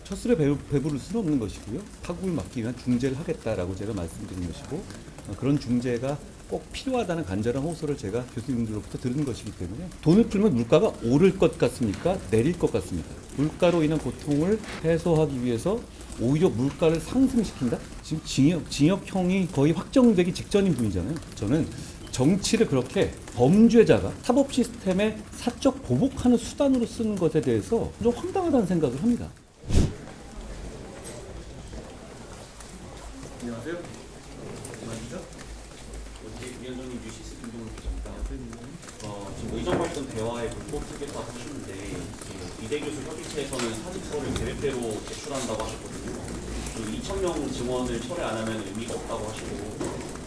첫술에 배부를 수는 없는 것이고요. 파국을 막기 위한 중재를 하겠다라고 제가 말씀드린 것이고, 그런 중재가 꼭 필요하다는 간절한 호소를 제가 교수님들로부터 들은 것이기 때문에, 돈을 풀면 물가가 오를 것 같습니까? 내릴 것 같습니까? 물가로 인한 고통을 해소하기 위해서 오히려 물가를 상승시킨다? 지금 징역형이 거의 확정되기 직전인 분이잖아요. 저는 정치를 그렇게 범죄자가 사법 시스템에 사적 보복하는 수단으로 쓰는 것에 대해서 좀 황당하다는 생각을 합니다. 안녕하세요. 안녕하세요. 위원장님 유시스 김동훈 기자입니다. 지금 의정활동 대화에 불법 투기했다고 하시는데 이대 교수 협의체에서는 사직서를 계획대로 제출한다고 하셨거든요. 2,000명 증원을 철회 안 하면 의미가 없다고 하시고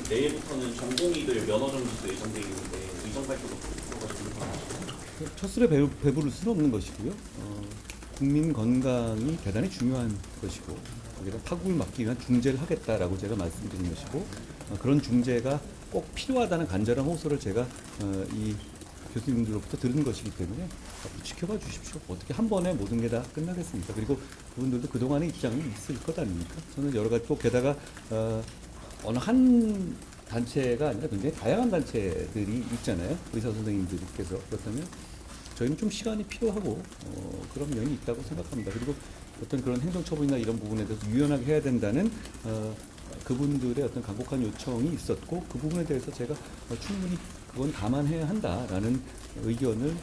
내일부터는 전공의들 면허 정지도 예정돼 있는데 의정 발표도 들어가시는 거 아시죠? 첫술에 배부를 수는 없는 것이고요. 국민 건강이 대단히 중요한 것이고, 거기다 파국을 막기 위한 중재를 하겠다라고 제가 말씀드린 것이고, 그런 중재가 꼭 필요하다는 간절한 호소를 제가 이 교수님들로부터 들은 것이기 때문에 앞으로 지켜봐 주십시오. 어떻게 한 번에 모든 게 다 끝나겠습니까? 그리고 그분들도 그동안의 입장이 있을 것 아닙니까? 저는 여러 가지 또 게다가 어느 한 단체가 아니라 굉장히 다양한 단체들이 있잖아요. 의사 선생님들께서. 그렇다면 저희는 좀 시간이 필요하고 그런 면이 있다고 생각합니다. 그리고 어떤 그런 행정처분이나 이런 부분에 대해서 유연하게 해야 된다는 그분들의 어떤 간곡한 요청이 있었고, 그 부분에 대해서 제가 충분히 그건 감안해야 한다라는 의견을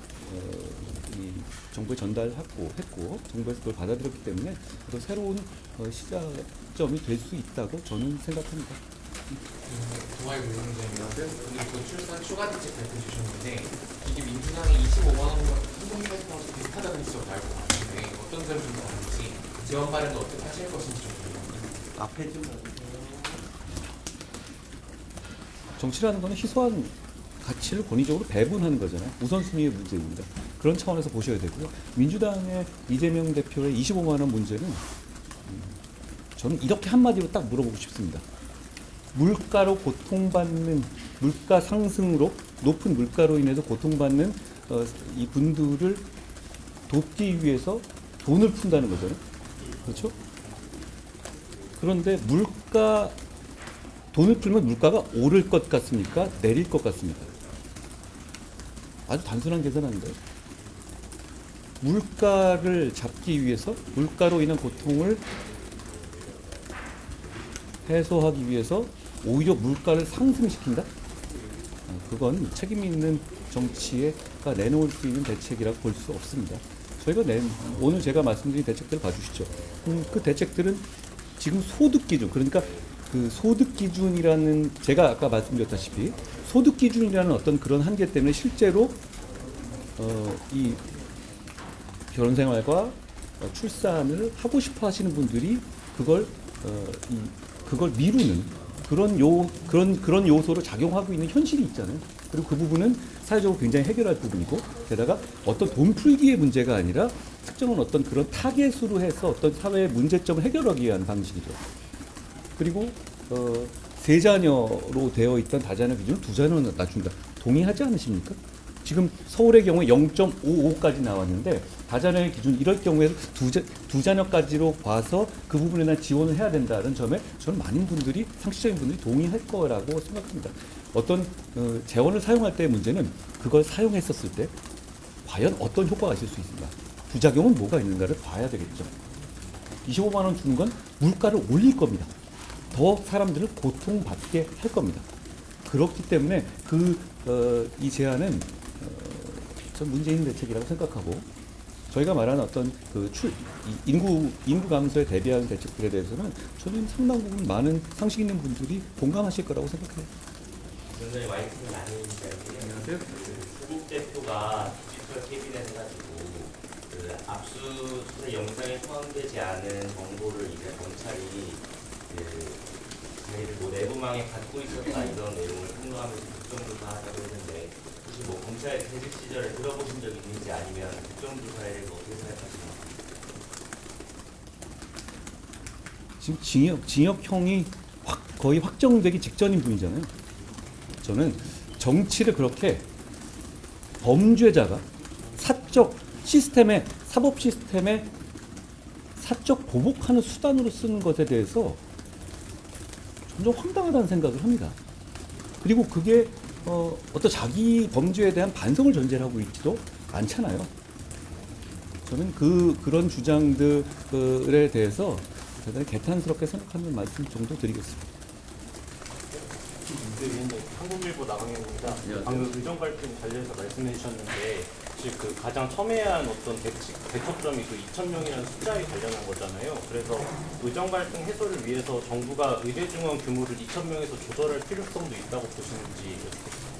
이 정부에 전달했고 정부에서 그걸 받아들였기 때문에 또 새로운 시작점이 될 수 있다고 저는 생각합니다. 동아일 위원장님께서 저출산 추가 대책 발표 주셨는데 이게 민주당이 25만 원 한국인에서 비슷하다는 지적을 알고 있는데 어떤 점이 좀 다른지 지원 발행도 어떻게 하실 것인지 좀 궁금합니다. 앞에 좀 정치라는 것은 희소한 가치를 권위적으로 배분하는 거잖아요. 우선순위의 문제입니다. 그런 차원에서 보셔야 되고요. 민주당의 이재명 대표의 25만 원 문제는 저는 이렇게 한마디로 딱 물어보고 싶습니다. 물가로 고통받는, 물가 상승으로 높은 물가로 인해서 고통받는 이 분들을 돕기 위해서 돈을 푼다는 거잖아요. 그렇죠? 그런데 돈을 풀면 물가가 오를 것 같습니까? 내릴 것 같습니까? 아주 단순한 계산인데, 물가를 잡기 위해서, 물가로 인한 고통을 해소하기 위해서 오히려 물가를 상승시킨다? 그건 책임 있는 정치가 내놓을 수 있는 대책이라고 볼 수 없습니다. 저희가 오늘 제가 말씀드린 대책들을 봐주시죠. 그 대책들은 지금 소득 기준, 그러니까 그 소득 기준이라는, 제가 아까 말씀드렸다시피 소득 기준이라는 어떤 그런 한계 때문에 실제로 이 결혼 생활과 출산을 하고 싶어 하시는 분들이 그걸 미루는 그런 요소로 작용하고 있는 현실이 있잖아요. 그리고 그 부분은 사회적으로 굉장히 해결할 부분이고, 게다가 어떤 돈 풀기의 문제가 아니라 특정한 어떤 그런 타겟으로 해서 어떤 사회의 문제점을 해결하기 위한 방식이죠. 그리고 세 자녀로 되어 있던 다자녀 기준을 두 자녀로 낮춘다. 동의하지 않으십니까? 지금 서울의 경우에 0.55까지 나왔는데 다자녀의 기준 이럴 경우에 두 자녀까지로 봐서 그 부분에 대한 지원을 해야 된다는 점에 저는 많은 분들이, 상식적인 분들이 동의할 거라고 생각합니다. 어떤 재원을 사용할 때의 문제는 그걸 사용했었을 때 과연 어떤 효과가 있을 수 있는가, 부작용은 뭐가 있는가를 봐야 되겠죠. 25만 원 주는 건 물가를 올릴 겁니다. 더 사람들을 고통받게 할 겁니다. 그렇기 때문에 이 제안은 전 문제 있는 대책이라고 생각하고, 저희가 말하는 어떤 인구 감소에 대비하는 대책들에 대해서는 저는 상당 부분 많은 상식 있는 분들이 공감하실 거라고 생각해요. 위원장님 마이크를 많이 주셔야 안녕하세요. 조국 대표가 디지털 캐비넷 해가지고 압수수색 영상에 포함되지 않은 정보를 이제 검찰이 자기들 내부망에 갖고 있었다 이런 내용을 폭로하면서 국정조사하자고 했는데, 혹시 검찰 재직 시절에 들어보신 적 있는지, 아니면 국정조사에 대해서 어떻게 생각하시나요? 지금 징역형이 거의 확정되기 직전인 분이잖아요. 저는 정치를 그렇게 범죄자가 사법 시스템에 사적 보복하는 수단으로 쓰는 것에 대해서 점점 황당하다는 생각을 합니다. 그리고 그게 어떤 자기 범죄에 대한 반성을 전제로 하고 있지도 않잖아요. 저는 그런 주장들에 대해서 대단히 개탄스럽게 생각하는 말씀 정도 드리겠습니다. 한국일보 나강현입니다. 방금 의정 갈등 관련해서 말씀해 주셨는데 사실 그 가장 첨예한 어떤 대척점이 그 2,000명이라는 숫자에 관련한 거잖아요. 그래서 의정 갈등 해소를 위해서 정부가 의대 중원 규모를 2,000명에서 조절할 필요성도 있다고 보시는지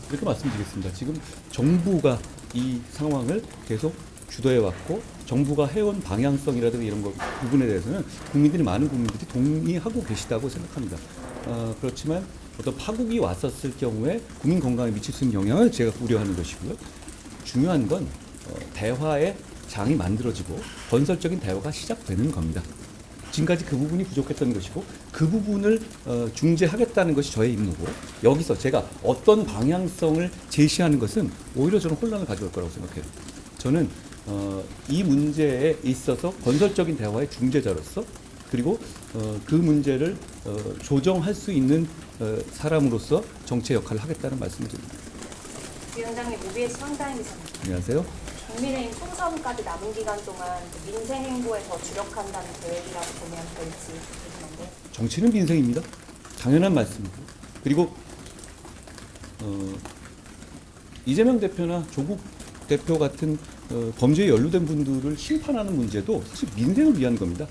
이렇게 말씀드리겠습니다. 지금 정부가 이 상황을 계속 주도해 왔고 정부가 해온 방향성이라든가 이런 것 부분에 대해서는 많은 국민들이 동의하고 계시다고 생각합니다. 그렇지만 어떤 파국이 왔었을 경우에 국민 건강에 미칠 수 있는 영향을 제가 우려하는 것이고요. 중요한 건 대화의 장이 만들어지고 건설적인 대화가 시작되는 겁니다. 지금까지 그 부분이 부족했던 것이고 그 부분을 중재하겠다는 것이 저의 임무고 여기서 제가 어떤 방향성을 제시하는 것은 오히려 저는 혼란을 가져올 거라고 생각해요. 저는 이 문제에 있어서 건설적인 대화의 중재자로서 그리고 그 문제를 조정할 수 있는 사람으로서 정치 역할을 하겠다는 말씀을 드립니다. 위원장님, OBS 황다임이십니다. 안녕하세요. 국민의힘 총선까지 남은 기간 동안 그 민생 행보에 더 주력한다는 계획이라고 보면 될지 궁금한데. 정치는 민생입니다. 당연한 말씀이고 그리고 이재명 대표나 조국 대표 같은 범죄에 연루된 분들을 심판하는 문제도 사실 민생을 위한 겁니다.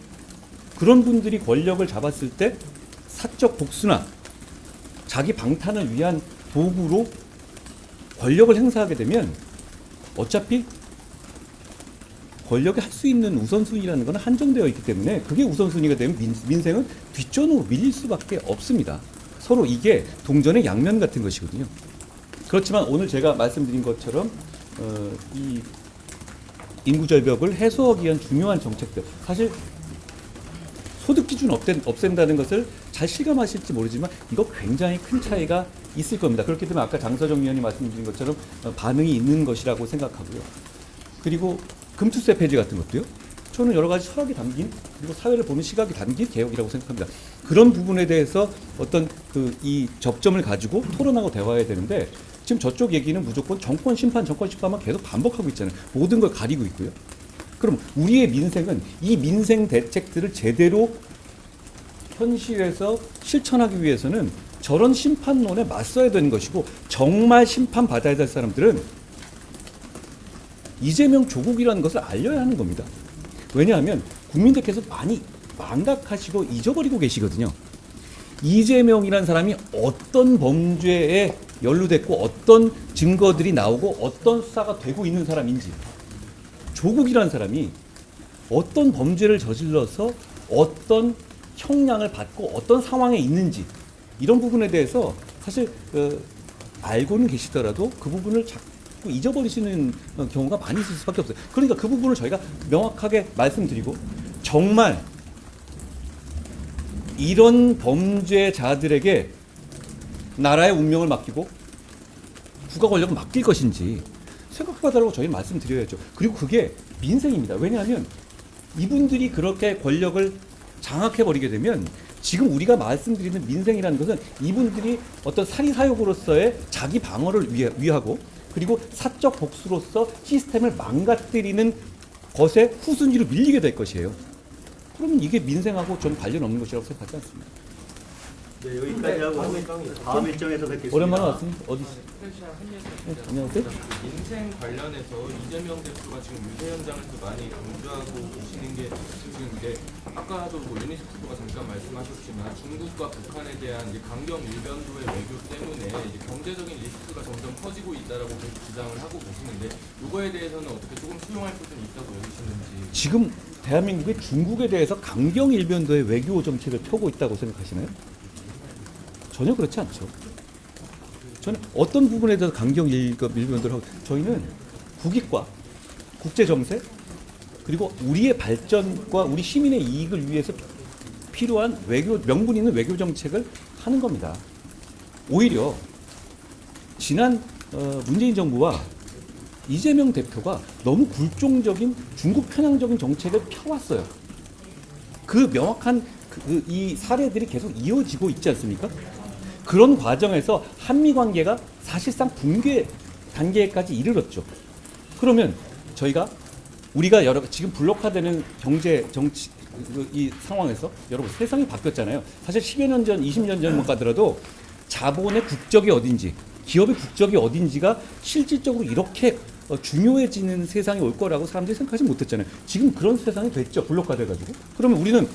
그런 분들이 권력을 잡았을 때 사적 복수나 자기 방탄을 위한 도구로 권력을 행사하게 되면 어차피 권력이 할 수 있는 우선순위라는 것은 한정되어 있기 때문에 그게 우선순위가 되면 민생은 뒷전으로 밀릴 수밖에 없습니다. 서로 이게 동전의 양면 같은 것이거든요. 그렇지만 오늘 제가 말씀드린 것처럼 이 인구절벽을 해소하기 위한 중요한 정책들 사실 소득 기준 없앤다는 것을 잘 실감하실지 모르지만 이거 굉장히 큰 차이가 있을 겁니다. 그렇기 때문에 아까 장서정 위원이 말씀드린 것처럼 반응이 있는 것이라고 생각하고요. 그리고 금투세 폐지 같은 것도요. 저는 여러 가지 철학이 담긴 그리고 사회를 보는 시각이 담긴 개혁이라고 생각합니다. 그런 부분에 대해서 어떤 이 접점을 가지고 토론하고 대화해야 되는데 지금 저쪽 얘기는 무조건 정권 심판만 계속 반복하고 있잖아요. 모든 걸 가리고 있고요. 그럼 우리의 민생은 이 민생 대책들을 제대로 현실에서 실천하기 위해서는 저런 심판론에 맞서야 되는 것이고 정말 심판받아야 될 사람들은 이재명 조국이라는 것을 알려야 하는 겁니다. 왜냐하면 국민들께서 많이 망각하시고 잊어버리고 계시거든요. 이재명이라는 사람이 어떤 범죄에 연루됐고 어떤 증거들이 나오고 어떤 수사가 되고 있는 사람인지 조국이라는 사람이 어떤 범죄를 저질러서 어떤 형량을 받고 어떤 상황에 있는지 이런 부분에 대해서 사실 알고는 계시더라도 그 부분을 자꾸 잊어버리시는 경우가 많이 있을 수밖에 없어요. 그러니까 그 부분을 저희가 명확하게 말씀드리고 정말 이런 범죄자들에게 나라의 운명을 맡기고 국가 권력을 맡길 것인지 생각해봐달라고 저희는 말씀드려야죠. 그리고 그게 민생입니다. 왜냐하면 이분들이 그렇게 권력을 장악해버리게 되면 지금 우리가 말씀드리는 민생이라는 것은 이분들이 어떤 사리사욕으로서의 자기 방어를 위하고 그리고 사적 복수로서 시스템을 망가뜨리는 것에 후순위로 밀리게 될 것이에요. 그러면 이게 민생하고 좀 관련 없는 것이라고 생각하지 않습니다. 네, 여기까지 하고 다음 일정에서 뵙겠습니다. 오랜만에 왔습니다. 어디 있어요? 네, 안녕하세요. 민생 관련해서 이재명 대표가 지금 유세 현장을 또 많이 강조하고 계시는 게 지금 이제 아까도 유니스프가 잠깐 말씀하셨지만 중국과 북한에 대한 이제 강경 일변도의 외교 때문에 이제 경제적인 리스크가 점점 커지고 있다라고 주장을 하고 계시는데 이거에 대해서는 어떻게 조금 수용할 부분이 있다고 여기시는지. 지금 대한민국이 중국에 대해서 강경 일변도의 외교 정책을 펴고 있다고 생각하시나요? 전혀 그렇지 않죠. 저는 어떤 부분에 대해서 강경 일변도를 하고 저희는 국익과 국제 정세 그리고 우리의 발전과 우리 시민의 이익을 위해서 필요한 명분 있는 외교 정책을 하는 겁니다. 오히려 지난 문재인 정부와 이재명 대표가 너무 굴종적인 중국 편향적인 정책을 펴왔어요. 그 명확한 이 사례들이 계속 이어지고 있지 않습니까? 그런 과정에서 한미 관계가 사실상 붕괴 단계까지 이르렀죠. 그러면 우리가 지금 블록화되는 경제 정치 이 상황에서 여러분 세상이 바뀌었잖아요. 사실 10여 년 전, 20년 전만 가더라도 자본의 국적이 어딘지, 기업의 국적이 어딘지가 실질적으로 이렇게 중요해지는 세상이 올 거라고 사람들이 생각하지 못했잖아요. 지금 그런 세상이 됐죠. 블록화돼가지고. 그러면 우리는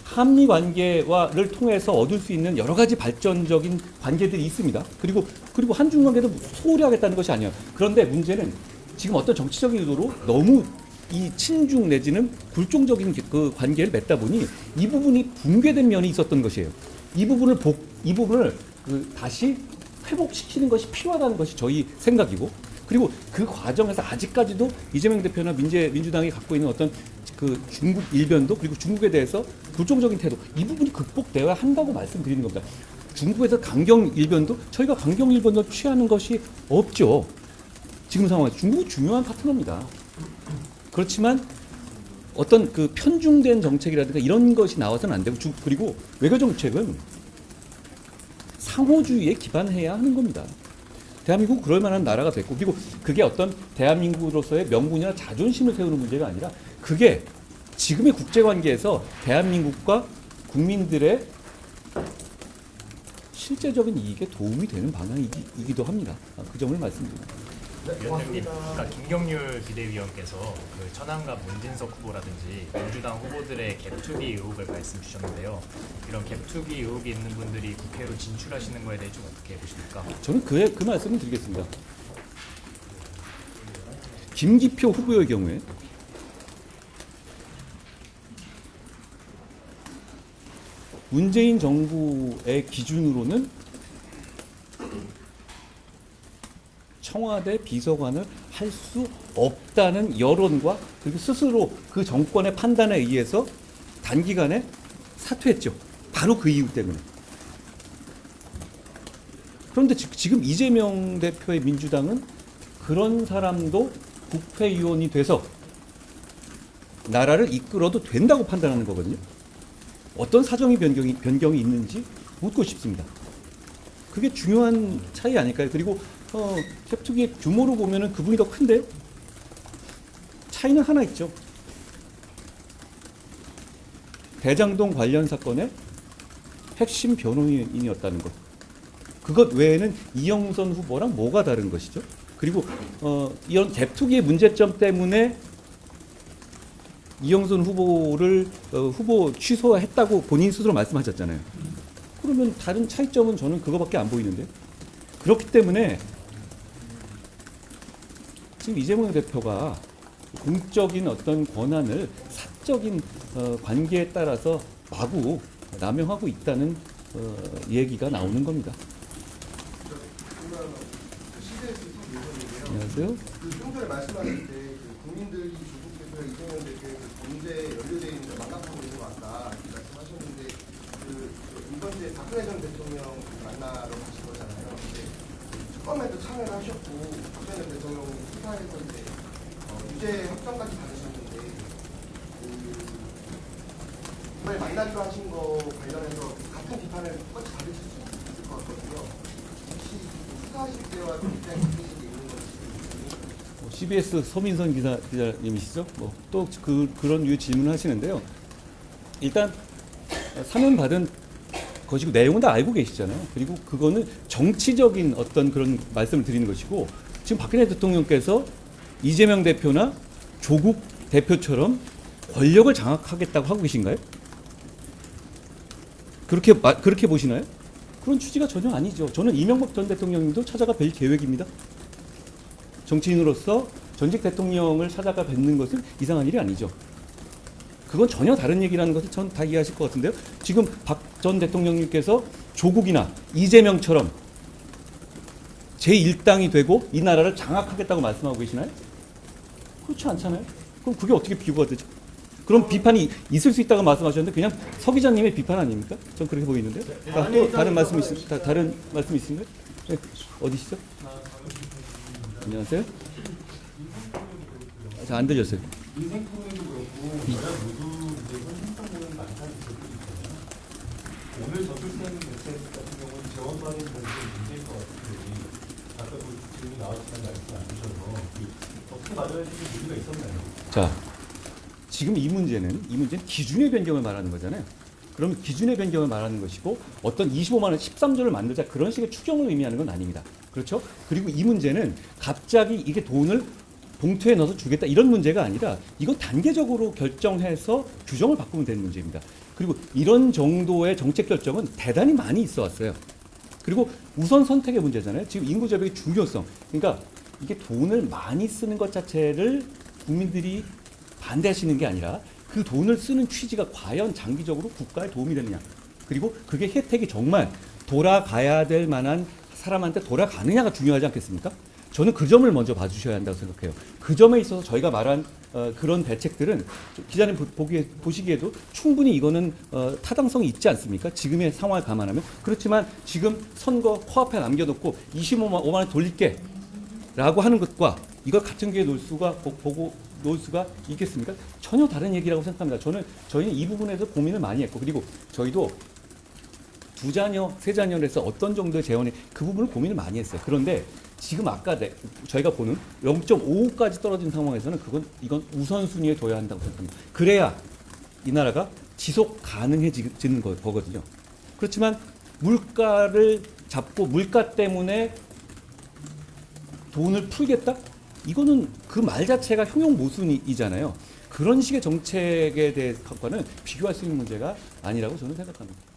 한미 관계를 통해서 얻을 수 있는 여러 가지 발전적인 관계들이 있습니다. 그리고 한중 관계도 소홀히 하겠다는 것이 아니에요. 그런데 문제는 지금 어떤 정치적인 의도로 너무 이 친중 내지는 불종적인 그 관계를 맺다 보니 이 부분이 붕괴된 면이 있었던 것이에요. 이 부분을 다시 회복시키는 것이 필요하다는 것이 저희 생각이고, 그리고 그 과정에서 아직까지도 이재명 대표나 민주당이 갖고 있는 어떤 그 중국 일변도, 그리고 중국에 대해서 불종적인 태도, 이 부분이 극복되어야 한다고 말씀드리는 겁니다. 중국에서 강경 일변도, 저희가 강경 일변도 취하는 것이 없죠. 지금 상황에서 중국은 중요한 파트너입니다. 그렇지만 어떤 그 편중된 정책이라든가 이런 것이 나와서는 안 되고, 그리고 외교 정책은 상호주의에 기반해야 하는 겁니다. 대한민국 그럴 만한 나라가 됐고, 그리고 그게 어떤 대한민국으로서의 명분이나 자존심을 세우는 문제가 아니라 그게 지금의 국제관계에서 대한민국과 국민들의 실제적인 이익에 도움이 되는 방향이기도 합니다. 그 점을 말씀드립니다. 위원장님, 아까 김경률 비대위원께서 그 천안갑 문진석 후보라든지 민주당 후보들의 갭투기 의혹을 말씀 주셨는데요. 이런 갭투기 의혹이 있는 분들이 국회로 진출하시는 거에 대해 좀 어떻게 보십니까? 저는 그 말씀을 드리겠습니다. 김기표 후보의 경우에 문재인 정부의 기준으로는 청와대 비서관을 할 수 없다는 여론과, 그리고 스스로 그 정권의 판단에 의해서 단기간에 사퇴했죠. 바로 그 이유 때문에. 그런데 지금 이재명 대표의 민주당은 그런 사람도 국회의원이 돼서 나라를 이끌어도 된다고 판단하는 거거든요. 어떤 사정이 변경이 있는지 묻고 싶습니다. 그게 중요한 차이 아닐까요? 그리고 갭투기의 규모로 보면은 그분이 더 큰데 차이는 하나 있죠. 대장동 관련 사건의 핵심 변호인이었다는 것. 그것 외에는 이영선 후보랑 뭐가 다른 것이죠? 그리고 이런 갭투기의 문제점 때문에 이영선 후보를 후보 취소했다고 본인 스스로 말씀하셨잖아요. 그러면 다른 차이점은 저는 그거밖에 안 보이는데. 그렇기 때문에 지금 이재명 대표가 공적인 어떤 권한을 사적인 관계에 따라서 마구 남용하고 있다는 얘기가 나오는 겁니다. 안녕하세요. 좀 전에 말씀하실 때 국민들이 조국께서 이재명 대표의 범죄에 연루되어 있는 망각하고 있는 것 같다 이렇게 말씀하셨는데 이번 주에 박근혜 전 대통령 만나러 가신 거잖아요. 근데 처음에도 참여를 하셨고 박근혜 전 대통령 수사에서 이제 유죄 확정까지 받으셨는데 이번에 만나기로 하신 거 관련해서 같은 비판을 똑같이 받으실 수 있을 것 같거든요. 혹시 수사하실 때와 입장이 바뀌신 게 있는 건지. CBS 서민선 기자님이시죠? 또 그런 류의 질문을 하시는데요. 일단 사면 받은 것이고 내용은 다 알고 계시잖아요. 그리고 그거는 정치적인 어떤 그런 말씀을 드리는 것이고, 지금 박근혜 대통령께서 이재명 대표나 조국 대표처럼 권력을 장악하겠다고 하고 계신가요? 그렇게 보시나요? 그런 취지가 전혀 아니죠. 저는 이명박 전 대통령님도 찾아가 뵐 계획입니다. 정치인으로서 전직 대통령을 찾아가 뵙는 것은 이상한 일이 아니죠. 그건 전혀 다른 얘기라는 것을 전 다 이해하실 것 같은데요. 지금 박 전 대통령님께서 조국이나 이재명처럼 제1당이 되고 이 나라를 장악하겠다고 말씀하고 계시나요? 그렇지 않잖아요. 그럼 그게 어떻게 비교가 되죠? 그럼 비판이 있을 수 있다고 말씀하셨는데 그냥 서 기자님의 비판 아닙니까? 전 그렇게 보이는데요. 또 다른 말씀 있으신가요? 네, 어디시죠? 안녕하세요. 잘 안 들렸어요. 인생 폭력도 그렇고 여야 모두 이제 현실적으로 저출생 대책 같은 경우는 재원만이 좀 문제일 것 같은데 아까 그 질문이 나왔지만 말씀 안 주셔서 어떻게 맞아야 될지 문제가 있었나요? 자, 지금 이 문제는 기준의 변경을 말하는 거잖아요. 그럼 기준의 변경을 말하는 것이고 어떤 25만 원 13조를 만들자 그런 식의 추정을 의미하는 건 아닙니다. 그렇죠? 그리고 이 문제는 갑자기 이게 돈을 봉투에 넣어서 주겠다 이런 문제가 아니라 이건 단계적으로 결정해서 규정을 바꾸면 되는 문제입니다. 그리고 이런 정도의 정책 결정은 대단히 많이 있어 왔어요. 그리고 우선 선택의 문제잖아요. 지금 인구 절벽의 중요성. 그러니까 이게 돈을 많이 쓰는 것 자체를 국민들이 반대하시는 게 아니라 그 돈을 쓰는 취지가 과연 장기적으로 국가에 도움이 되느냐. 그리고 그게 혜택이 정말 돌아가야 될 만한 사람한테 돌아가느냐가 중요하지 않겠습니까? 저는 그 점을 먼저 봐주셔야 한다고 생각해요. 그 점에 있어서 저희가 말한 그런 대책들은 기자님 보시기에도 충분히 이거는 타당성이 있지 않습니까? 지금의 상황을 감안하면. 그렇지만 지금 선거 코앞에 남겨놓고 25만 원 돌릴게 라고 하는 것과 이걸 같은 기회에 놓을 수가 있겠습니까? 전혀 다른 얘기라고 생각합니다. 저희는 이 부분에서 고민을 많이 했고, 그리고 저희도 2자녀, 3자녀를 해서 어떤 정도의 재원이 그 부분을 고민을 많이 했어요. 그런데 지금 아까 저희가 보는 0.55까지 떨어진 상황에서는 이건 우선순위에 둬야 한다고 생각합니다. 그래야 이 나라가 지속 가능해지는 거거든요. 그렇지만 물가를 잡고 물가 때문에 돈을 풀겠다? 이거는 그 말 자체가 형용모순이잖아요. 그런 식의 정책에 대해서는 비교할 수 있는 문제가 아니라고 저는 생각합니다.